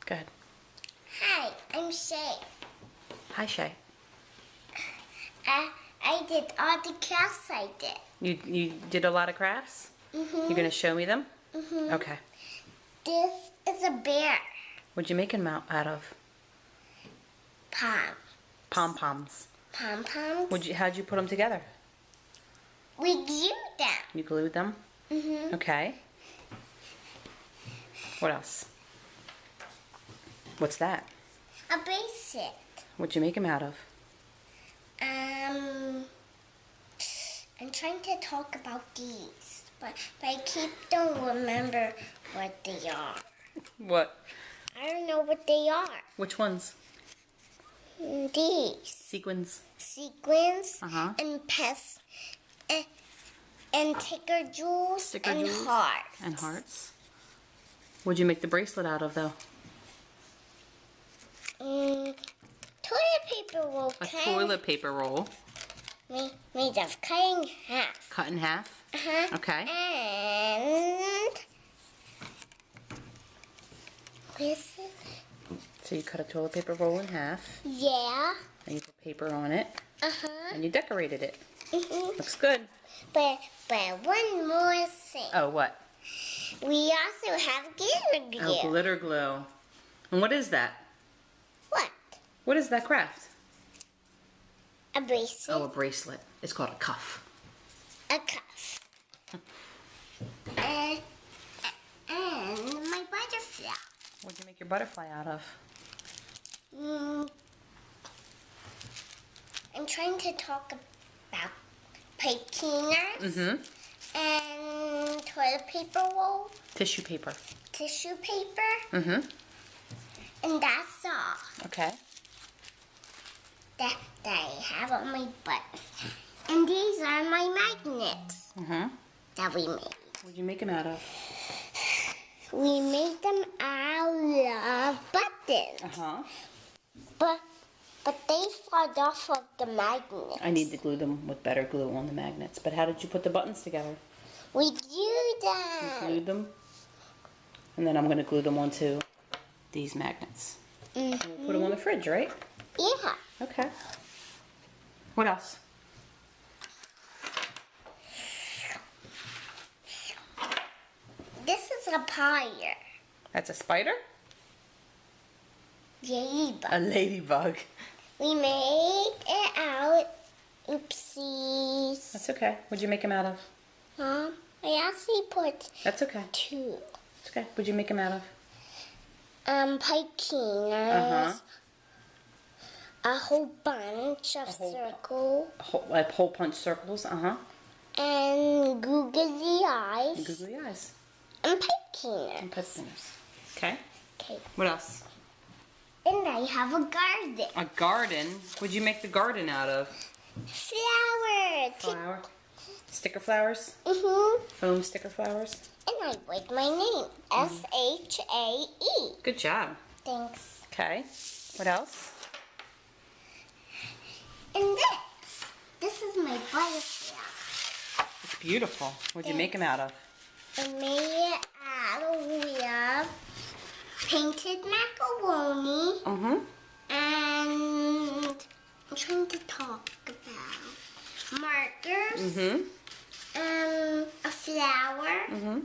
Go ahead. Hi, I'm Shay. Hi, Shay. I did all the crafts I did. You did a lot of crafts? Mm-hmm. You're gonna show me them? Mm-hmm. Okay. This is a bear. What'd you make them out of? Pom-poms. Pom-poms. How'd you put them together? We glued them. You glued them? Mm-hmm. Okay. What else? What's that? A bracelet. What'd you make them out of? I'm trying to talk about these, but I don't remember what they are. What? I don't know what they are. Which ones? These. Sequins. Sequins Uh-huh. and ticker jewels Sticker and jewels hearts. And hearts. What'd you make the bracelet out of, though? Toilet paper roll. A toilet paper roll. Made of cut in half. Cut in half? Uh-huh. Okay. And what is it? So you cut a toilet paper roll in half, Yeah. and you put paper on it, Uh-huh. and you decorated it. Mm-hmm. Looks good. But one more thing. Oh, what? We also have glitter glue. Oh, glitter glue. And what is that? What? What is that craft? A bracelet. Oh, a bracelet. It's called a cuff. A cuff. and my butterfly. What'd you make your butterfly out of? I'm trying to talk about pipe cleaners Mm-hmm. and toilet paper roll, Tissue paper. tissue paper, Mm-hmm. and that's all Okay. that I have on my butterfly. And these are my magnets Mm-hmm. that we made. What'd you make them out of? We made them out of buttons, Uh-huh. but they fall off of the magnet. I need to glue them with better glue on the magnets. But how did you put the buttons together? We glued You them. glued them? And then I'm going to glue them onto these magnets. And we'll put them on the fridge, right? Yeah. Okay. What else? This is a pyre. That's a spider? Ladybug. A ladybug. We made it out. Oopsies. That's okay. What'd you make them out of? I actually put That's okay. 2. It's okay. What'd you make them out of? Pipe cleaners. Uh-huh. A whole bunch of circle. Like hole punch circles. Uh-huh. And googly eyes. And googly eyes. And pipe cleaners. And pet spinners. Okay. Okay. What else? And I have a garden. A garden. What'd you make the garden out of? Flower. Flower. Sticker flowers? Mm-hmm. Foam sticker flowers? And I write my name. S-H-A-E. Good job. Thanks. Okay. What else? And this is my butterfly. It's beautiful. What'd you make them out of? I made it out of painted macaroni. Mm-hmm. And I'm trying to talk about markers. Mm-hmm. A flower. Mm-hmm.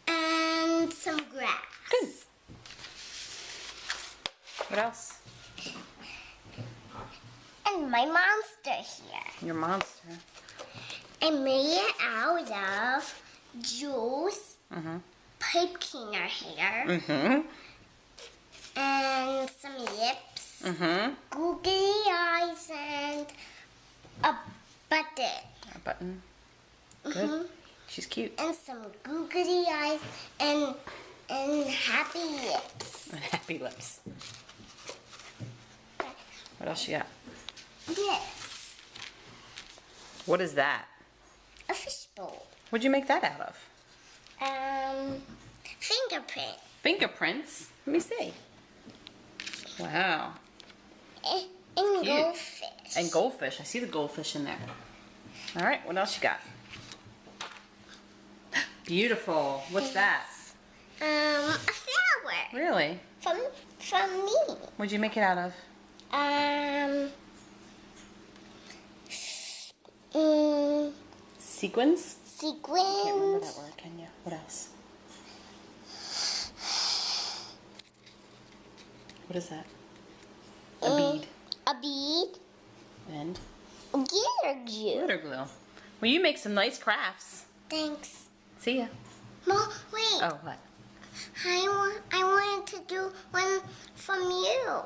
And some grass. Good. What else? And my monster here. Your monster. I made it out of Jules, Mm-hmm. pipe cleaner hair, Mm-hmm. and some lips, Mm-hmm. googly eyes, and a button. A button. Good. She's cute. And some googly eyes and happy lips. And happy lips. What else you got? This, What is that? a fishbowl. What'd you make that out of? Fingerprint. Fingerprints. Let me see. Wow. And Cute. goldfish. And goldfish. I see the goldfish in there. All right. What else you got? Beautiful. What's that? A flower. flower. Really? From me. What'd you make it out of? Sequins? Can't remember that Sequins. word, can you? What else? What is that? A bead. A bead. And Glitter glue. glitter glue. Well, you make some nice crafts. Thanks. See ya. Mom, wait. Oh, what? I wanted to do one from you.